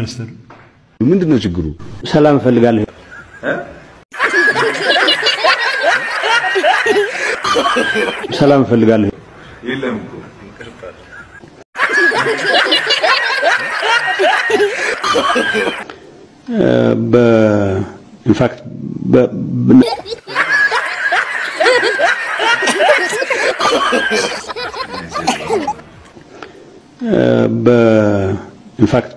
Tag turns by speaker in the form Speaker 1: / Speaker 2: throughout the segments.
Speaker 1: ሚኒስትር
Speaker 2: ምንድነው ችግሩ?
Speaker 3: ሰላም ፈልጋለሁ ሰላም ፈልጋለሁ
Speaker 4: የለም
Speaker 3: in fact in fact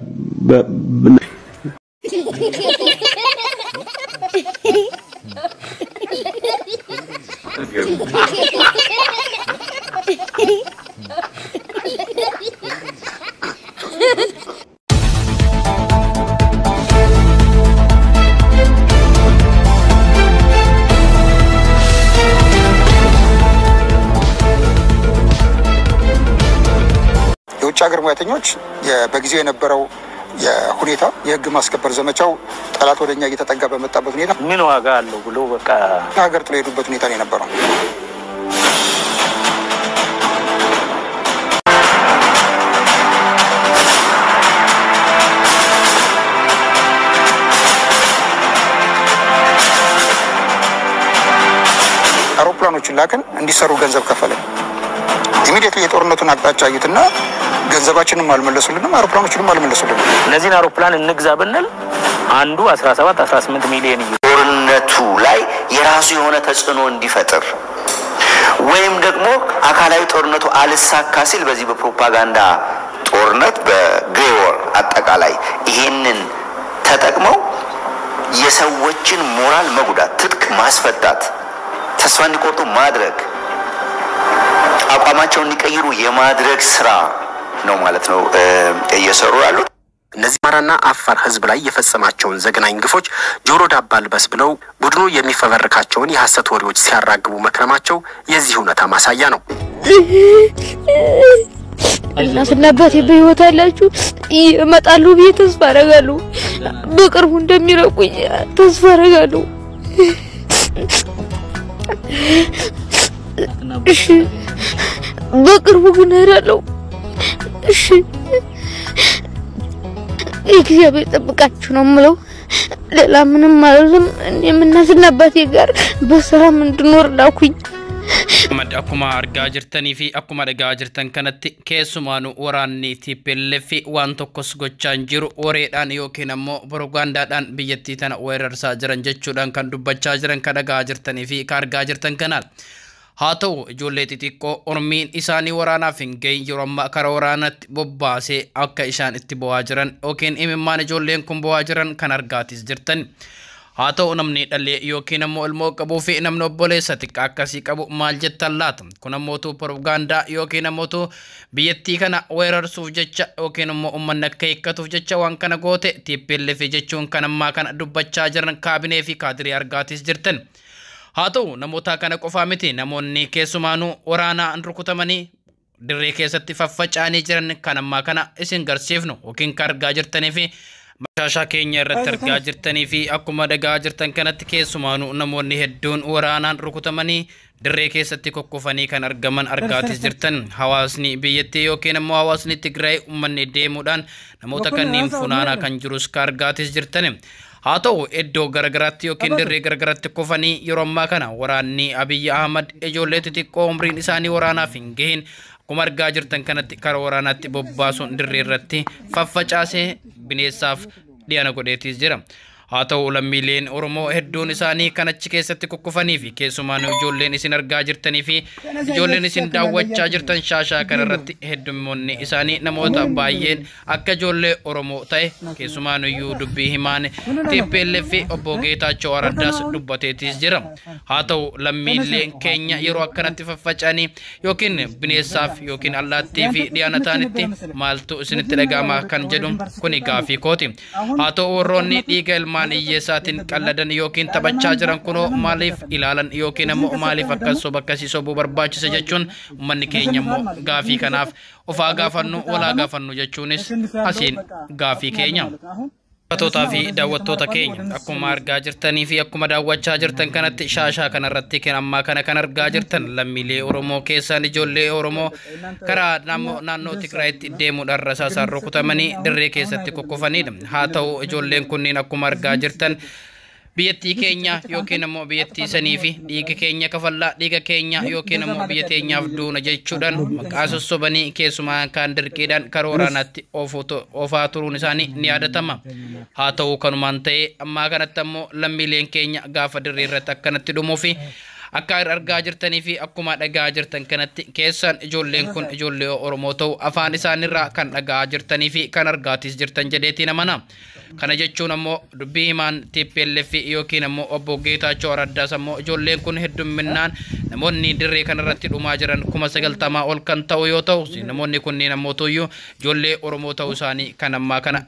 Speaker 5: የውጭ ሀገር ሙያተኞች በጊዜው የነበረው የሁኔታ የህግ ማስከበር ዘመቻው ጠላት ወደኛ እየተጠጋ በመጣበት ሁኔታ
Speaker 6: ምን ዋጋ አለው ብሎ በቃ
Speaker 5: ሀገር ጥሎ የሄዱበት ሁኔታ ነው የነበረው። አውሮፕላኖችን ላከን እንዲሰሩ ገንዘብ ከፈለን። ኢሚዲየትሊ የጦርነቱን አቅጣጫ አዩትና ገንዘባችንን አልመለሱልንም፣ አውሮፕላኖችንም አልመለሱልንም።
Speaker 6: እነዚህን አውሮፕላን እንግዛ ብንል አንዱ 17 18 ሚሊዮን
Speaker 7: ጦርነቱ ላይ የራሱ የሆነ ተጽዕኖ እንዲፈጥር ወይም ደግሞ አካላዊ ጦርነቱ አልሳካ ሲል በዚህ በፕሮፓጋንዳ ጦርነት በግሬ ወር አጠቃላይ ይሄንን ተጠቅመው የሰዎችን ሞራል መጉዳት፣ ትጥቅ ማስፈታት፣ ተስፋ እንዲቆርጡ ማድረግ፣ አቋማቸውን እንዲቀይሩ የማድረግ ስራ ነው ማለት ነው እየሰሩ ያሉት።
Speaker 8: እነዚህ አማራና አፋር ህዝብ ላይ የፈጸማቸውን ዘግናኝ ግፎች ጆሮ ዳባ ልበስ ብለው ቡድኑ የሚፈበርካቸውን የሐሰት ወሬዎች ሲያራግቡ መክረማቸው የዚህ እውነታ ማሳያ ነው።
Speaker 9: እናትና አባቴ በህይወት አላችሁ ይመጣሉ ብዬ ተስፋ አደርጋለሁ። በቅርቡ እንደሚረቁኝ ተስፋ አደርጋለሁ። እሺ በቅርቡ ግን እሄዳለሁ። እሺ እግዚአብሔር ይጠብቃችሁ ነው የምለው። ሌላ ምንም አይደለም። እኔም እናትና አባቴ ጋር በሰላም እንድኖር ላኩኝ።
Speaker 10: akkuma argaa jirtanii fi akkuma dhagaa jirtan kanatti keessumaanu waraanni TPLF waan tokkos gochaan jiru wareedhaan yookiin ammoo propaagandaadhaan biyyattii tana weerarsaa jiran jechuudhaan kan dubbachaa jiran kan dhagaa jirtanii fi kan argaa jirtan kanaan. haa ta'u ijoollee xixiqqoo ormiin isaanii waraanaaf hin gahin yeroo ammaa karaa waraanatti bobbaasee akka isaan itti bo'aa jiran yookiin imimmaan ijoolleen kun bo'aa jiran kan argaatis jirtan. haa ta'u namni dhalee yookiin ammoo ilmoo qabuu fi namni obboleessa xiqqaa akkasii qabu maal jettan laata? Kun ammoo propaagandaa yookiin ammoo biyyattii kana weerarsuuf jecha yookiin ammoo uummanni akka hiikkatuuf jecha waan kana goote TPLF jechuun kan ammaa kana dubbachaa jiran kaabinee fi kaadirii argaatis jirtan. haa ta'u namoota kana qofaa miti namoonni keessumaanuu waraanaan rukutamanii dirree keessatti faffaca'anii jiran kan ammaa kana isin garsiifnu yookiin kan argaa jirtanii fi Mashasha keenya irratti argaa jirtanii fi akkuma dhagaa jirtan kanatti keessumaanuu namoonni hedduun waraanaan rukutamanii dirree keessatti kokkofanii kan argaman argaatis jirtan. Hawaasni biyyattii yookiin ammoo hawaasni Tigraay uummanni deemuudhaan namoota kanneen funaanaa kan jirus kan argaatis jirtan. haa ta'u iddoo garagaraatti yookiin dirree garagaraatti kofanii yeroo ammaa kana waraanni Abiy Ahmad ijoollee xixiqqoo umriin isaanii waraanaaf hin gahin akkuma argaa jirtan kanatti karaa waraanaatti bobbaasuun dirree irratti faffacaasee bineensaaf dhiyaana godheetis jira. haa ta'u lammiileen Oromoo hedduun isaanii kan achi keessatti kukkufanii fi keessumaan ijoolleen isin argaa jirtanii fi ijoolleen isin daawwachaa jirtan shaashaa kanarratti heddummoonni isaanii namoota baay'een akka ijoollee Oromoo ta'e keessumaan iyyuu dubbii himaan TPLF obbo Geetaachoo Araddaas dubbateetis jira. haa ta'u lammiileen keenya yeroo akkanatti faffacanii yookiin bineensaaf yookiin allaattii fi dhiyaana ta'anitti maaltu isinitti dhaga'ama kan jedhu kuni gaafii kooti. haa ta'u warroonni dhiiga ilmaa iyyeesaatiin qalladan yookiin taphachaa jiran kunoo maaliif ilaalan yookiin ammoo maaliif akkasoo bakkasii sobuu barbaachisa jechuun uummanni keenya ammoo gaafii kanaaf ofaa gaafannu walaa gaafannu jechuunis asiin gaafii keenya. Toota fi daawwattoota keenya akkuma argaa jirtanii fi akkuma daawwachaa jirtan kanatti shaashaa kanarratti kan ammaa kan argaa jirtan lammiilee Oromoo keessaan ijoollee Oromoo karaa naannoo Tigraayitti deemuudhaan rasaasaan rukutamanii dirree keessatti kokkofanidha. Haa ta'u ijoolleen kunniin akkuma argaa jirtan biyyattii keenya yookiin immoo biyyattii sanii fi dhiiga keenya kafallaa dhiiga keenya yookiin immoo biyya teenyaaf duuna jechuudhaan maqaa sossobanii keessumaa kan dirqiidhaan karooraanatti oofaa turuun isaanii ni yaadatama. Haa ta'u kanumaan ta'ee ammaa kanatti ammoo lammiileen keenya gaafa dirree irratti akkanatti dhumuu fi akka argaa jirtanii fi akkuma dhagaa jirtan kanatti keessan ijoolleen kun ijoollee Oromoo ta'u afaan isaanirraa kan dhagaa jirtanii fi kan argaatis jirtan jedheetiin amana. Kana jechuun ammoo dubbii himaan TPLF yookiin ammoo obbo Geetaachoo Raddaas ammoo ijoolleen kun hedduminaan namoonni dirree kanarratti dhumaa jiran 90 ol kan ta'u yoo ta'u namoonni kunniin ammoo tuyyuu ijoollee Oromoo ta'uu isaanii kan ammaa kana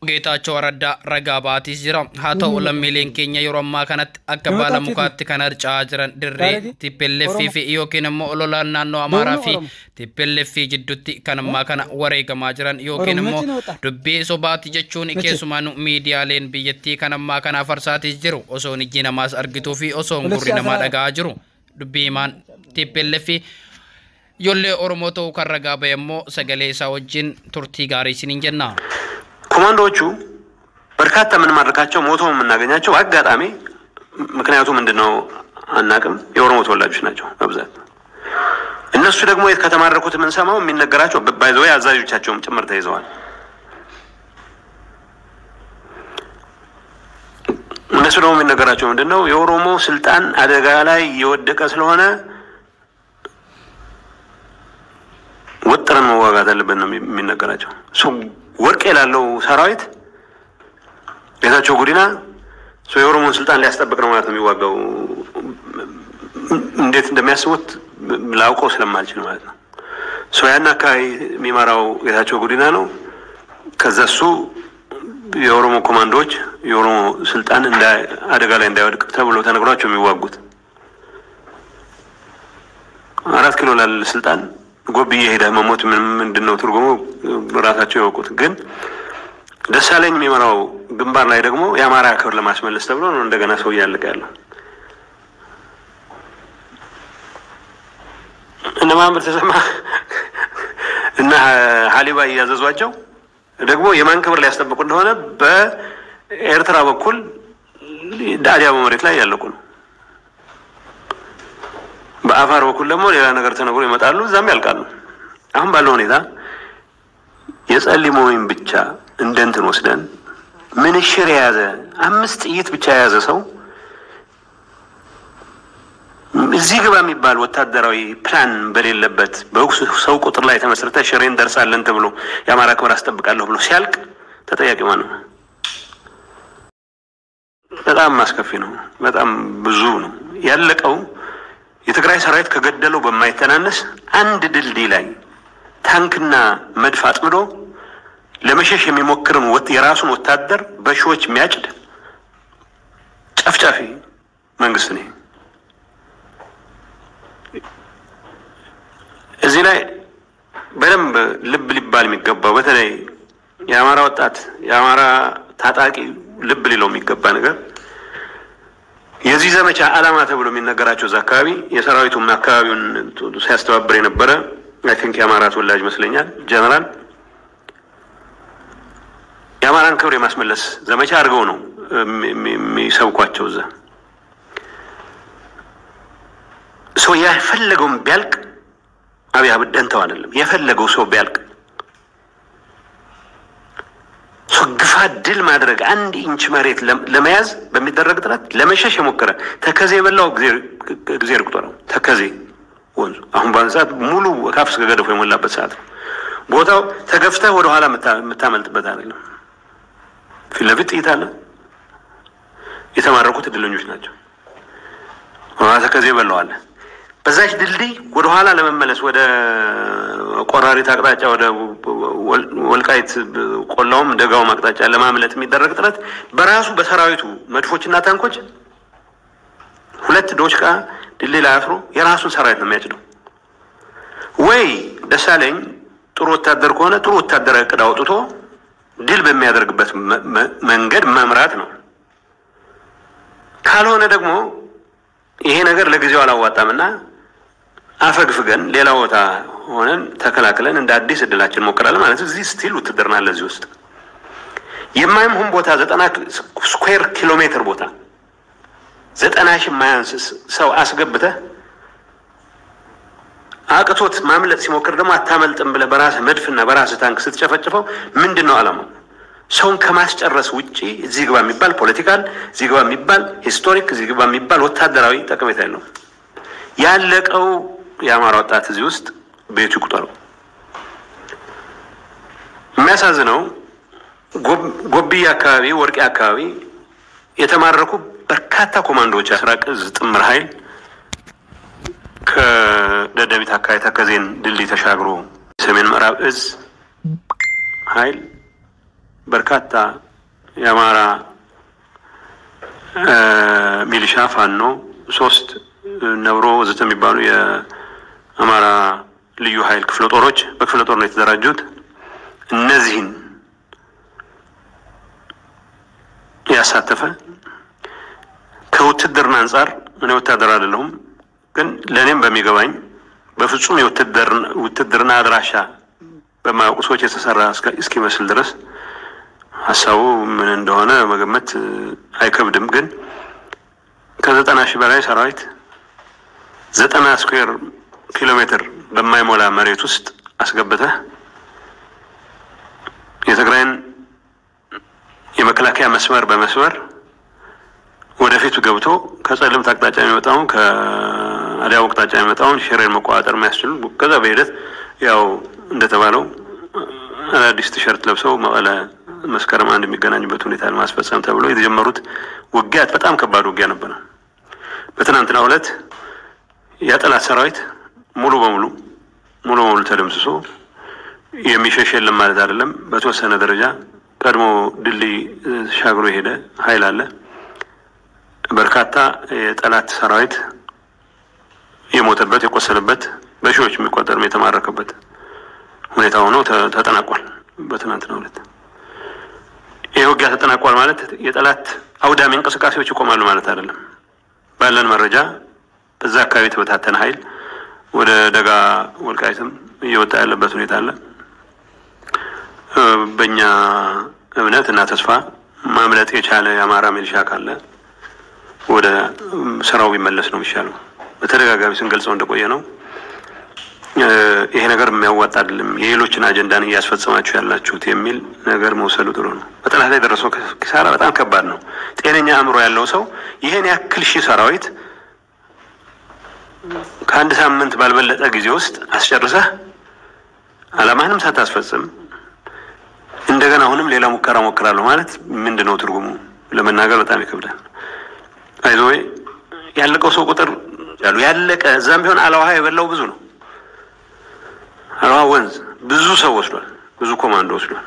Speaker 10: Geetaachoo Raddaa ragaa baatis jira. Haa ta'u lammiileen keenya yeroo ammaa kanatti akka baala mukaatti kan harca'aa jiran dirree TPLF fi yookiin ammoo lolaan naannoo Amaaraa fi TPLF jidduutti kan ammaa kana wareegamaa jiran yookiin ammoo dubbii sobaati jechuun keessumaa miidiyaaleen biyyattii kan ammaa kana farsaatis jiru osoo ijji namaas argituu fi osoo gurri namaa dhaga'aa jiru. Dubbii himaan TPLF ijoollee Oromoo ta'uu kan ragaa ba'e ammoo sagalee isaa wajjin turtii gaarii isiniin jenna.
Speaker 1: ኮማንዶቹ በርካታ ምን ማድረካቸው ሞተው የምናገኛቸው አጋጣሚ ምክንያቱ ምንድነው አናቅም የኦሮሞ ተወላጆች ናቸው በብዛት እነሱ ደግሞ ከተማረኩት ምን ሰማው የሚነገራቸው ባይዘው አዛዦቻቸውም ጭምር ተይዘዋል እነሱ ደግሞ የሚነገራቸው ምንድነው የኦሮሞ ስልጣን አደጋ ላይ የወደቀ ስለሆነ ወጥረን መዋጋት አለብን ነው የሚነገራቸው ወርቅ ያለው ሰራዊት ጌታቸው ጉዲና የኦሮሞን ስልጣን ሊያስጠብቅ ነው ማለት ነው የሚዋጋው እንዴት እንደሚያስቡት ላውቀው ስለማልችል ማለት ነው ያን አካባቢ የሚመራው ጌታቸው ጉዲና ነው ከዛሱ የኦሮሞ ኮማንዶዎች የኦሮሞ ስልጣን አደጋ ላይ እንዳይወድቅ ተብሎ ተነግሯቸው የሚዋጉት 4 ኪሎ ላለ ስልጣን ጎብዬ ሄዳ መሞት ምንድነው ትርጉሙ ራሳቸው ያውቁት ግን ደሳለኝ የሚመራው ግንባር ላይ ደግሞ የአማራ ክብር ለማስመለስ ተብሎ ነው እንደገና ሰው ያለቀ ያለው እነማን ተሰማ እና ሐሊባ ያዘዟቸው ደግሞ የማን ክብር ሊያስጠብቁ እንደሆነ በኤርትራ በኩል ዳዲያ በመሬት ላይ ያለቁ ነው በአፋር በኩል ደግሞ ሌላ ነገር ተነግሮ ይመጣሉ እዛም ያልቃሉ አሁን ባለው ሁኔታ የጸሊሞይን ብቻ እንደንትን ወስደን ምንሽር ያዘ 5 ጥይት ብቻ ያዘ ሰው እዚህ ግባ የሚባል ወታደራዊ ፕላን በሌለበት በሰው ቁጥር ላይ ተመስርተ ሽሬን ደርሳለን ተብሎ የአማራ ክብር አስጠብቃለሁ ብሎ ሲያልቅ ተጠያቂ ማን ነው በጣም ማስከፊ ነው በጣም ብዙ ነው ያለቀው የትግራይ ሰራዊት ከገደለው በማይተናነስ አንድ ድልድይ ላይ ታንክና መድፍ አጥምዶ ለመሸሽ የሚሞክርን የራሱን ወታደር በሺዎች የሚያጭድ ጨፍጫፊ መንግስት ነው እዚህ ላይ በደንብ ልብ ሊባል የሚገባው በተለይ የአማራ ወጣት የአማራ ታጣቂ ልብ ሊለው የሚገባ ነገር የዚህ ዘመቻ ዓላማ ተብሎ የሚነገራቸው አካባቢ የሰራዊቱም አካባቢውን ሲያስተባብር የነበረ አይ ቲንክ የአማራ ተወላጅ መስለኛል ጀነራል የአማራን ክብር የማስመለስ ዘመቻ አድርገው ነው የሚሰብኳቸው እዛ ሰው ያፈለገው ቢያልቅ አብይ አህመድ ደንተው አይደለም የፈለገው ሰው ቢያልቅ ግፋ ድል ማድረግ 1 ኢንች መሬት ለመያዝ በሚደረግ ጥረት ለመሸሽ የሞከረ ተከዜ በላው ግዜር ቁጥረው ተከዜ ወንዙ አሁን ባንሳት ሙሉ ካፍስ ገደፈው የሞላበት ሰዓት ቦታው ተገፍተህ ወደ ኋላ መታመልጥበት አይደለም ፊለፊት ይታለ የተማረኩት ድልኞች ናቸው ተከዜ በላው አለ በዛች ድልድይ ወደ ኋላ ለመመለስ ወደ ቆራሪት አቅጣጫ ወደ ወልቃይት ቆላውም ደጋው አቅጣጫ ለማምለጥ የሚደረግ ጥረት በራሱ በሰራዊቱ መድፎችና ታንኮች 2 ዶሽቃ ድልድይ ላይ አስሮ የራሱን ሰራዊት ነው የሚያጭደው ወይ ደሳለኝ ጥሩ ወታደር ከሆነ ጥሩ ወታደራዊ ዕቅድ አውጥቶ ድል በሚያደርግበት መንገድ መምራት ነው። ካልሆነ ደግሞ ይሄ ነገር ለጊዜው አላዋጣምና አፈግፍገን ሌላ ቦታ ሆነን ተከላክለን እንደ አዲስ እድላችን ሞክራለን ማለት ነው። እዚህ ስቲል ውትድርና ለዚህ ውስጥ የማይሆን ቦታ 90 ስኩዌር ኪሎ ሜትር ቦታ 90 ሺህ ማያንስ ሰው አስገብተህ አቅቶት ማምለጥ ሲሞክር ደግሞ አታመልጥም ብለህ በራስህ መድፍና በራስህ ታንክ ስትጨፈጭፈው ምንድነው ዓላማው? ሰውን ከማስጨረስ ውጪ እዚህ ግባ የሚባል ፖለቲካል፣ እዚህ ግባ የሚባል ሂስቶሪክ፣ እዚህ ግባ የሚባል ወታደራዊ ጠቀሜታ የለውም። ያለቀው የአማራ ወጣት እዚህ ውስጥ ቤቱ ይቁጠረው። የሚያሳዝነው ጎብዬ አካባቢ፣ ወርቄ አካባቢ የተማረኩ በርካታ ኮማንዶዎች አስራቅ እዝ ጥምር ኃይል ከደደቢት አካባቢ ተከዜን ድልድይ ተሻግሮ ሰሜን ምዕራብ እዝ ኃይል በርካታ የአማራ ሚሊሻ ፋኖ 3 ነብሮ ወዘተ የሚባሉ የአማራ ልዩ ኃይል ክፍለ ጦሮች በክፍለ ጦር ነው የተደራጁት። እነዚህን ያሳተፈ ከውትድርና አንፃር እኔ ወታደር አይደለሁም፣ ግን ለኔም በሚገባኝ በፍጹም የውትድርና አድራሻ በማያውቁ ሰዎች የተሰራ እስኪመስል ድረስ ሐሳቡ ምን እንደሆነ መገመት አይከብድም። ግን ከ90 ሺህ በላይ ሰራዊት 90 ስኩዌር ኪሎ ሜትር በማይሞላ መሬት ውስጥ አስገብተህ የትግራይን የመከላከያ መስመር በመስመር ወደፊቱ ገብቶ ከጸለምት አቅጣጫ የሚመጣው ከአዲያው አቅጣጫ የሚመጣው ሽሬን መቆጣጠር የሚያስችሉ ከዛ በሂደት ያው እንደተባለው አዲስ ቲሸርት ለብሰው መቀለ መስከረም አንድ የሚገናኙበት ሁኔታ ለማስፈጸም ተብሎ የተጀመሩት ውጊያ በጣም ከባድ ውጊያ ነበር። በትናንትናው ዕለት የጠላት ሰራዊት ሙሉ በሙሉ ተደምስሶ የሚሸሽ የለም ማለት አይደለም። በተወሰነ ደረጃ ቀድሞ ድልድይ ሻግሮ ሄደ ኃይል አለ። በርካታ የጠላት ሰራዊት የሞተበት የቆሰለበት በሺዎች የሚቆጠር የተማረከበት ሁኔታ ሆኖ ተጠናቋል። በትናንትናው ዕለት ይሄ ውጊያ ተጠናቋል ማለት የጠላት አውዳሚ እንቅስቃሴዎች ይቆማሉ ማለት አይደለም። ባለን መረጃ በዛ አካባቢ ተበታተነ ኃይል ወደ ደጋ ወልቃይትም እየወጣ ያለበት ሁኔታ አለ። በእኛ እምነት እና ተስፋ ማምለጥ የቻለ የአማራ ሚሊሻ ካለ ወደ ስራው ቢመለስ ነው የሚሻለው። በተደጋጋሚ ስንገልጸው እንደቆየ ነው። ይሄ ነገር የሚያዋጣ አይደለም፣ የሌሎችን አጀንዳን እያስፈጸማችሁ ያላችሁት የሚል ነገር መውሰዱ ጥሩ ነው። በጠላት ላይ ደረሰው ኪሳራ በጣም ከባድ ነው። ጤነኛ አእምሮ ያለው ሰው ይሄን ያክል ሺህ ሰራዊት ከአንድ ሳምንት ባልበለጠ ጊዜ ውስጥ አስጨርሰህ አላማህንም ሳታስፈጽም እንደገና አሁንም ሌላ ሙከራ ሞክራለሁ ማለት ምንድነው ትርጉሙ? ለመናገር በጣም ይከብዳል። አይዞይ ያለቀው ሰው ቁጥር ያለቀ እዛም ቢሆን አላዋሃ የበላው ብዙ ነው። አላዋ ወንዝ ብዙ ሰው ወስዷል፣ ብዙ ኮማንዶ ወስዷል።